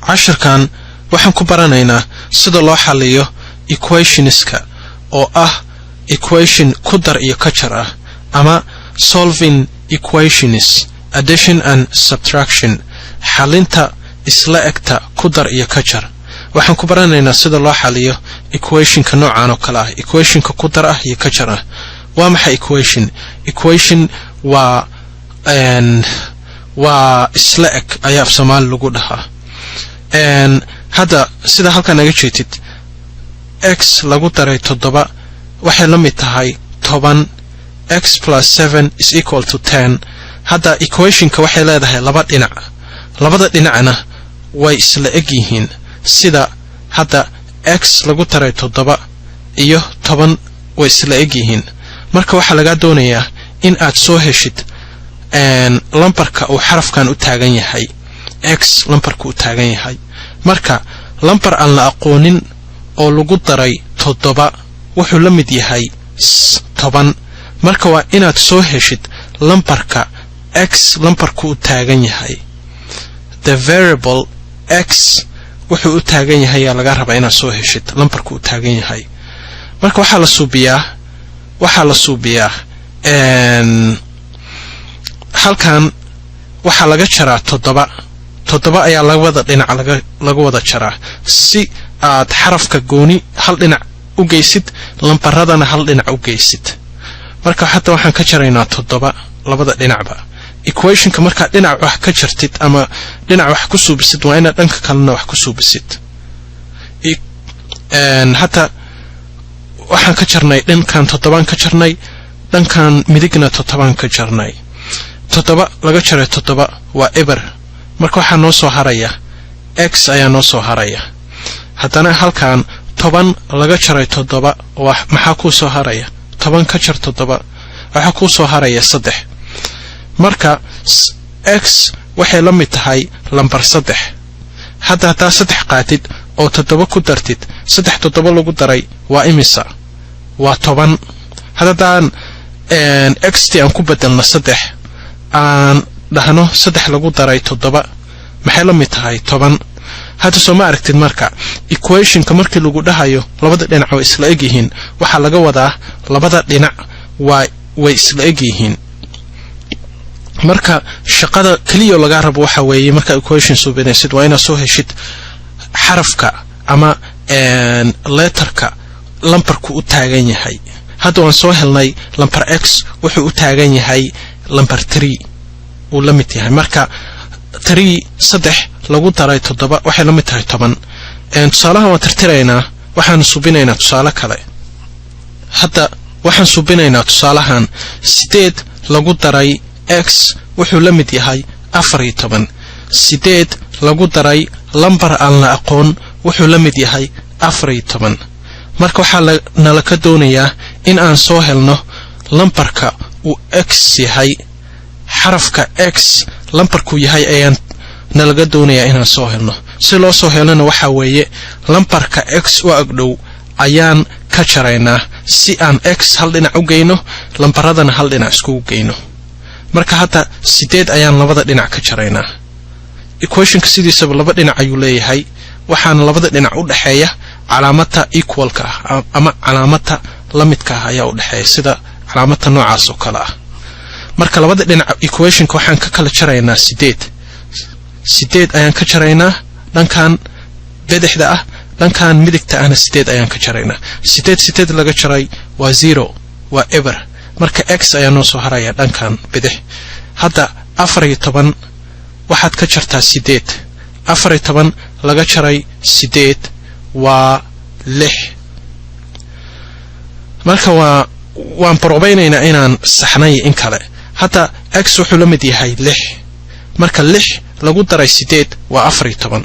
عشركان waxaan ku baranaynaa sida loo xaliyo equationska oo ah equation ku dar iyo ka jar ah ama solving equations addition and subtraction xalinta isla egta ku dar iyo ka jar waxaan ku baranaynaa sida loo xaliyo equationka noocan oo kala ah equationka ku dar ah iyo ka jar ah waa maxay equation waa isla eg ayaa Soomaali lagu dhahaa hada sida halkan naga jeetid x lagu daray 7 waxay la mid tahay 10 x plus 7 is equal to 10 hada equationka waxay leedahay laba dhinac labada dhinacna way isla eg yihiin sida hada x lagu daray 7 iyo 10 way isla eg yihiin marka waxa laga doonayaa in aad soo heshid lambarka uu xarafkan u taagan yahay x lambarka u taagan yahay marka lambar aan la aqoonin oo lagu daray 7 wuxuu la mid yahay 10 marka waa inaad soo heshid lambarka x lambarka u taagan yahay the variable x wuxuu u taagan yahay laga rabaa inaad soo heshid lambarka u taagan yahay marka waxa la suubiyaa halkan waxa laga jaraa 7 ayaa labada dhinac laga wada jaraa si aad xarafka gooni hal dhinac u geysid lambaradana hal dhinac u geysid marka hatta waxaan ka jaraynaa 7 labada dhinacba equationka marka dhinac wax ka jartid ama dhinac wax ku suubisid waa inaad dhanka kalena wax ku suubisid hatta waxaan ka jarnay dhankan 7 ka jarnay dhankan midigna 7 ka jarnay 7 laga jaray 7 waa eber marka waxa noo soo haraya x ayaa noo soo haraya hadana halkan 10 laga jaray 7 wax maxaa ku soo haraya 10 ka jar 7 waxa ku soo haraya 3 marka x waxay la mid tahay lambar 3 hadda taa 3 qaatid oo 7 ku dartid 7 lagu daray waa imisa waa 10 hadaan x aan ku bedelna 3 aan dhahno 3 lagu daray 7 maxay la mid tahay 10 hada soo ma aragtid marka equationka markii lagu dhahayo labada dhinac way isla eg yihiin waxa laga wadaa labada dhinac way isla eg yihiin marka shaqada kaliya laga rabo waxa weeye marka equation soo beenaysid waa inaad soo heshid xarafka ama letterka lambarku u taagan yahay hada waan soo helnay lambar x wuxuu u taagan yahay lambar 3 uu la mid yahay marka 3 lagu daray 7 waxay la mid tahay 10 tusaalahan waan tirtiraynaa waxaan subinaynaa tusaale kale hadda waxaan subinaynaa tusaalahan 8 lagu daray x wuxuu la mid yahay 14 8 lagu daray lambar aan la aqoon wuxuu la mid yahay 14 marka waxa nala ka doonayaa in aan soo helno lambarka uu x yahay xarafka x lambarku yahay ayaan nalaga doonayaa inaan soo helno si loo soo helana waxa weeye lambarka x oo agdhow ayaan ka jaraynaa si aan x hal dhinac u geyno lambaradana hal dhinac isku geyno marka hada 8 ayaan labada dhinac ka jaraynaa equationka sidiisaba laba dhinac ayuu leeyahay waxaan labada dhinac u dhaxeeya calaamada equalka ama calaamada la midka ayaa u dhaxeeya sida calaamada noocaas oo kala ah marka labada dhinac equationka waxaan ka kala jaraynaa 8 ayaan ka jaraynaa dhankan bidixda ah dhankan midigta ahna 8 ayaan ka jaraynaa 8 laga jaray waa 0 waa ever marka x ayaa noo soo haraya dhankan bidix hadda 14 waxaad ka jartaa 8 14 laga jaray 8 waa 6 marka waan probaynaynaa inaan saxnay in kale hatta x wuxuu la mid yahay 6 marka 6 lagu daray 8 waa 14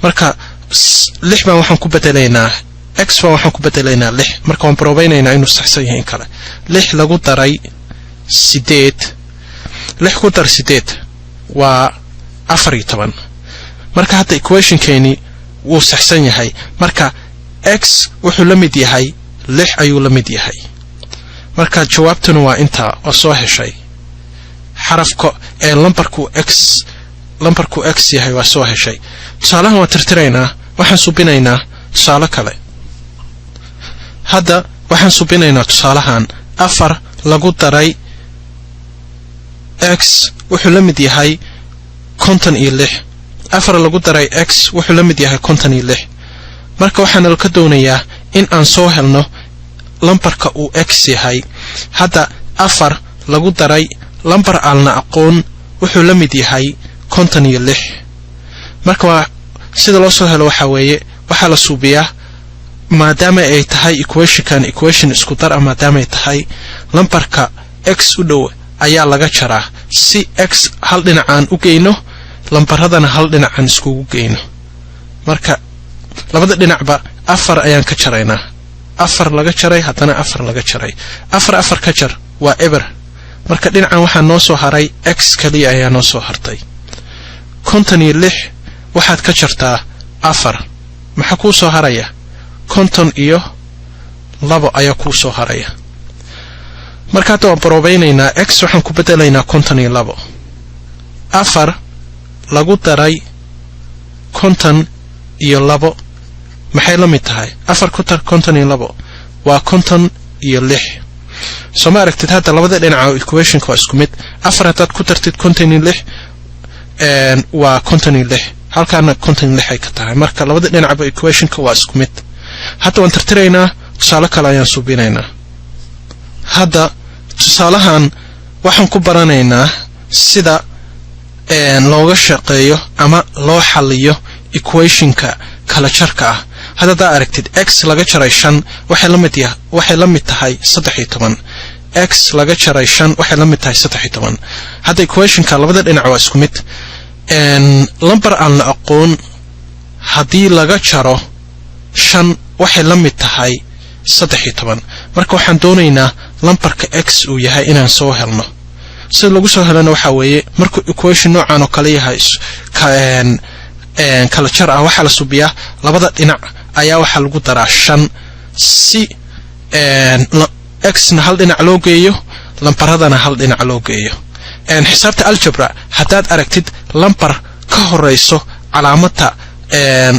marka 6 baan waxaan ku bedelaynaa x baan waxaan ku bedelaynaa 6 marka waan probaynaynaa inuu saxsan yahay in kale 6 lagu daray 8 6 ku dar 8 waa 14 marka hadda equationkeeni wuu saxsan yahay marka x wuxuu la mid yahay 6 ayuu la mid yahay marka jawaabtuna waa inta oo soo heshay xarafka lambarku x yahay waa soo heshay tusaalahan waa tirtiraynaa waxaan subinaynaa tusaale kale hadda waxaan subinaynaa tusaalahan 4 lagu daray x wuxuu la mid yahay 56 4 lagu daray x wuxuu la mid yahay 56 marka waxaan ka doonayaa in aan soo helno lambarka uu x yahay hadda 4 lagu daray lambar aan la aqoon wuxuu la mid yahay 56 marka sida loo soo helo waxa weeye waxa la suubiyaa maadaama ay tahay equation isku dar maadaama ay tahay lambarka x u dhow ayaa laga jaraa si x hal dhinacaan u geeyno lambaradana hal dhinacaan iskugu geeyno marka labada dhinacba 4 ayaan ka jaraynaa 4 laga jaray hadana 4 laga jaray 4 ka jar waa ever marka dhinacan waxa noo soo haray x kaliya ayaa noo soo hartay 56 waxaad ka jartaa 4 maxaa ku soo haraya 52 ayaa ku soo haraya marka hadda waan baroobaynaynaa x waxaan ku bedelaynaa 52 4 lagu daray 52 maxay la mid tahay 4 ku dar 52 waa 56 soo ma aragtid hadda labada dhinac equation waa isku mid 4 hadaad ku dartid 56 waa 56 halkaana 56 ay ka tahay marka labada dhinacba equation waa isku mid hadda waan tirtiraynaa tusaale kale ayaan subinaynaa hadda tusaalahan waxaan ku baranaynaa sida looga shaqeeyo ama loo xaliyo equationka kala jarka ah hadda aragtid x laga jaray 5 waxay la mid tahay 13 x laga jaray 5 waxay la mid tahay 13 hadda equationka labada dhinac waa isku mid lambar aan la aqoon hadii laga jaro 5 waxay la mid tahay 13 marka waxaan doonaynaa lambarka x uu yahay inaan soo helno si lagu soo helana waxa weeye markuu equation noocan oo kale yahay kala jar ah waxa la subiyaa labada dhinac ayaa waxa lagu daraa 5 si x na hal dhinac loo geeyo lambaradana hal dhinac loo geeyo xisaabta algebra hadaad aragtid lambar ka horeyso calaamada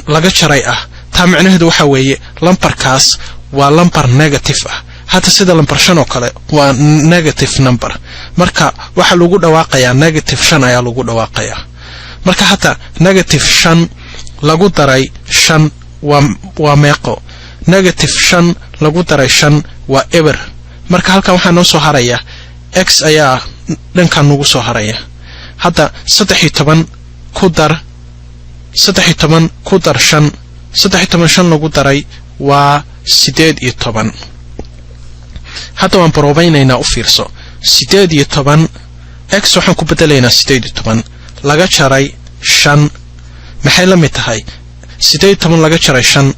laga jaray ah taa macnaheedu waxa weeye lambarkaas waa lambar negative ah hada sida lambar 5 oo kale waa negative number marka waxa lagu dhawaaqayaa negative 5 ayaa lagu dhawaaqayaa marka hata negative 5 lagu daray 5 waa meeqo negative 5 lagu daray 5 waa ever marka halkan waxa noo soo haraya x ayaa dhankan nagu soo haraya hada 13 ku dar 13 ku dar 5 13 lagu daray waa 18 hada waan baroobaynaynaa u fiirso 18 x waxaan ku bedelaynaa 18 laga jaray 5 maxay la mid tahay 18 laga jaray 5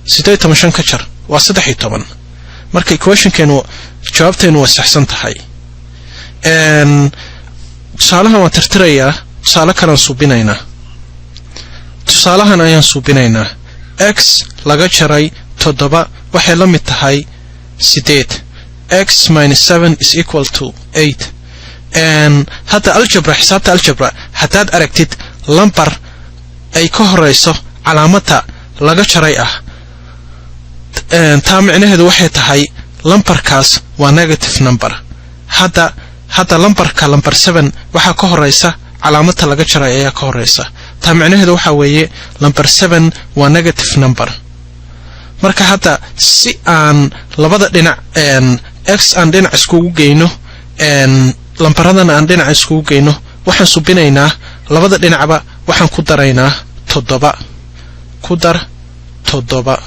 18 ka jar waa 13 marka equationkeenu jawaabteenu waa saxsan tahay tusaalahan waan tirtirayaa tusaale kale aan subinaynaa tusaalahan ayaan subinaynaa x laga jaray 7 waxay la mid tahay 8 x minus 7 is equal to 8 hada algebra xisaabta algebra hadaad aragtid lambar ay ka horeyso calaamada laga jaray ah taa macnaheedu waxay tahay lambarkaas waa negative number hada lambarka lambar 7 waxa ka horeysa calaamada laga jaray ayaa ka horeysa taa macnaheedu waxa weeye lambar 7 waa negative number marka hada si aan labada dhinac x aan dhinac iskugu geeyno lambaradana aan dhinac iskugu geeyno waxaan subinaynaa labada dhinacba waxaan ku daraynaa 7 ku dar 7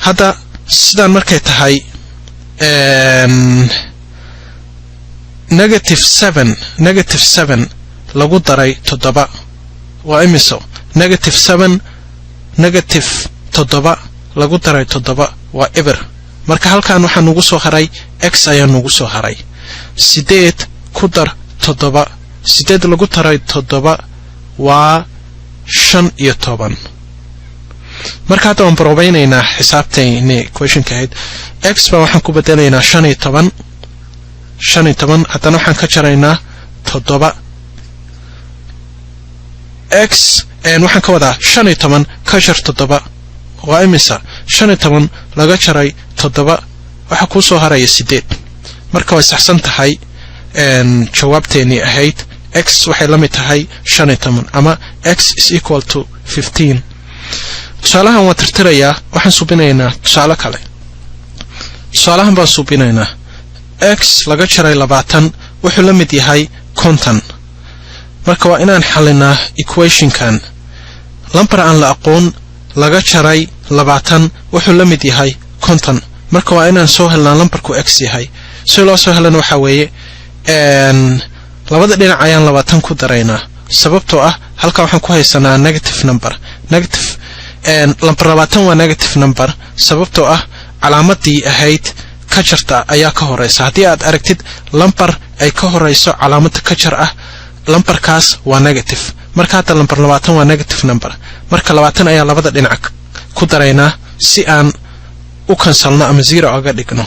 hada sidaan markay tahay negative 7 lagu daray 7 waa imiso negative 7 negative 7 lagu daray 7 waa ever marka halkan waxa nagu soo haray x ayaa nagu soo haray 8 ku dar 7 8 lagu daray 7 waa 15 marka hadda waan baroobaynaynaa xisaabtayni equationka ahayd x baa waxaan ku bedelaynaa 15 15 haddana waxaan ka jaraynaa 7 x waxaan ka wadaa 15 ka jar 7 waa imisa 15 laga jaray 7 waxa ku soo haraya 8 marka way saxsan tahay jawaabteeni ahayd x waxay la mid tahay 15 ama x is equal to 15 tusaalahan waan tirtirayaa waxaan subinaynaa tusaale kale tusaalahan baan subinaynaa x laga jaray 20 wuxuu la mid yahay 50 marka waa inaan xalinaa equationkan lambar aan la aqoon laga jaray 20 wuxuu la mid yahay 50 marka waa inaan soo helnaa lambarku x yahay si loo soo helana waxa weeye labada dhinac ayaan 20 ku daraynaa sababtoo ah halka waxaan ku haysanaa negative number lambar 20 waa negative number sababtoo ah calaamadii ahayd ka jarta ayaa ka horeysa haddii aad aragtid lambar ay ka horeyso calaamada ka jar ah lambarkaas waa negative marka hadda lambar 20 waa negative number marka 20 ayaa labada dhinac ku daraynaa si aan u kansalno ama 0 uga dhigno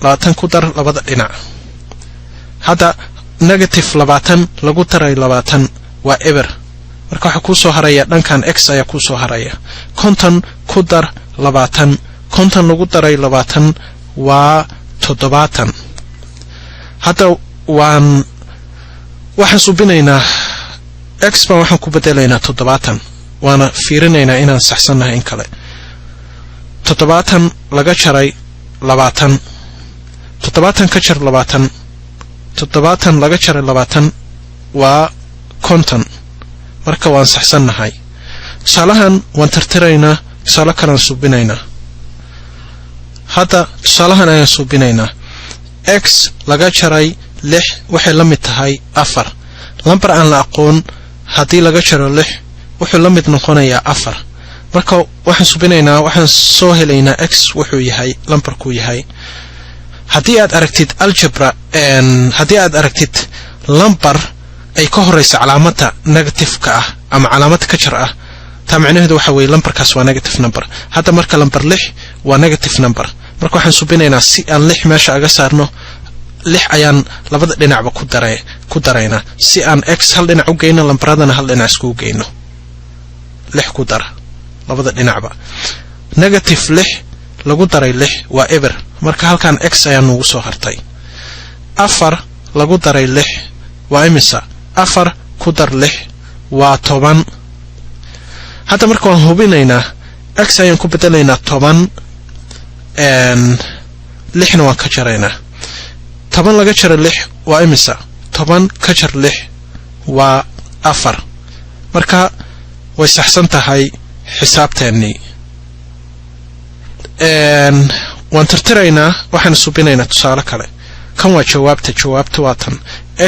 20 ku dar labada dhinac hadda negative 20 lagu daray 20 waa eber marka waxa ku soo haraya dhankan x ayaa ku soo haraya 50 ku dar 20 50 lagu daray 20 waa 70 hadda waxaan subinaynaa x baan waxaan ku bedelaynaa 70 waana fiirinaynaa inaan saxsanahay in kale 70 laga jaray 20 70 ka jar 20 70 laga jaray 20 waa 50 marka waan saxsanahay tusaalahan waan tirtiraynaa tusaale kalaan subinaynaa hadda tusaalahan ayaan subinaynaa x laga jaray 6 waxay la mid tahay 4 lambar aan la aqoon haddii laga jaro 6 wuxuu la mid noqonayaa 4 marka waxaan subinaynaa waxaan soo helaynaa x wuxuu yahay lambarku yahay haddii aad aragtid algebra haddii aad aragtid lambar ay ka horeysa calaamada negative-ka ah ama calaamada ka jar ah taa macnaheedu waxa weeye lambarkaas waa negative number hadda marka lambar 6 waa negative number marka waxaan subinaynaa si aan 6 meesha aga saarno 6 ayaan labada dhinacba ku daraynaa si aan x hal dhinac u geyno lambaradana hal dhinac isku geyno 6 ku dar labada dhinacba negative 6 lagu daray 6 waa eber marka halkan x ayaa nagu soo hartay 4 lagu daray 6 waa imisa 4 ku dar 6 waa 10 hadda marka waan hubinaynaa x ayaan ku bedelaynaa 10 6na waan ka jaraynaa 10 laga jaro 6 waa imisa 10 ka jar 6 waa 4 marka way saxsan tahay xisaabteennii waan tirtiraynaa waxaan subinaynaa tusaale kale kan waa jawaabta waa tan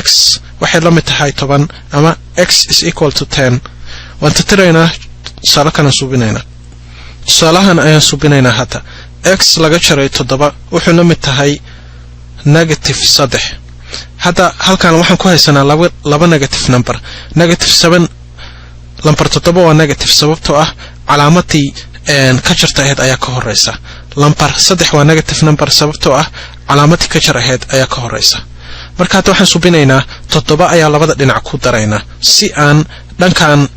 x waxay la mid tahay 10 ama x is equal to 10 waan tirtiraynaa tusaale kalaan subinaynaa tusaalahan ayaan subinaynaa hadda x laga jaray 7 wuxuu la mid tahay negative 3 hadda halkan waxaan ku haysanaa laba negative number negative 7 lambar 7 waa negative sababtoo ah calaamadii ka jarta ahayd ayaa ka horeysa lambar 3 waa negative number sababtoo ah calaamadii ka jar ahayd ayaa ka horeysa marka hadda waxaan subinaynaa 7 ayaa labada dhinac ku daraynaa si aan dhankan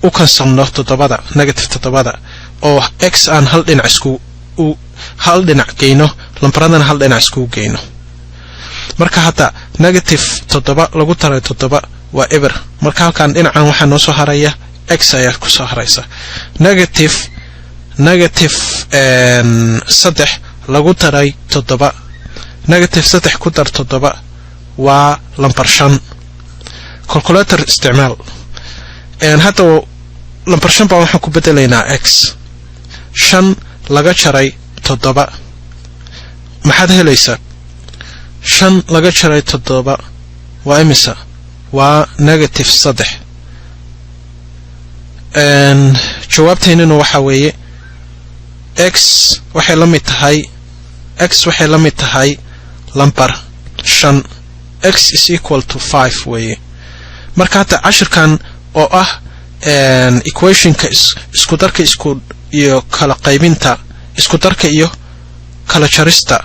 u kansalno 7 negative 7 oo x aan hal dhinac geyno lambaradana hal dhinac isku geyno marka hadda negative 7 lagu daray 7 waa eber marka halkan dhinacan waxaa noo soo haraya x ayaa ku soo haraysa negative 3 lagu daray 7 negative 3 ku dar 7 waa lambar 5 calculator isticmaal hadda lambar 5 baa waxaan ku bedelaynaa x 5 laga jaray 7 maxaad helaysaa 5 laga jaray 7 waa imisa waa negative 3 jawaabteennuna waxa weeye x waxay la mid tahay lambar 5 x is equal to 5 weeye marka hadda cashirkan oo ah equationka isku darka iyo kala qaybinta isku darka iyo kala jarista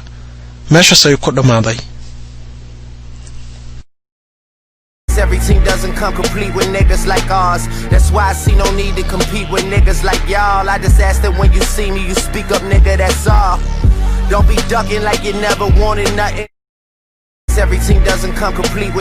meeshaas ayuu ku dhammaaday. Every team doesn't come complete with niggas like ours. That's why I see no need to compete with niggas like y'all. I just ask that when you see me, you speak up, nigga, that's all. Don't be ducking like you never wanted nothing. Every team doesn't come complete with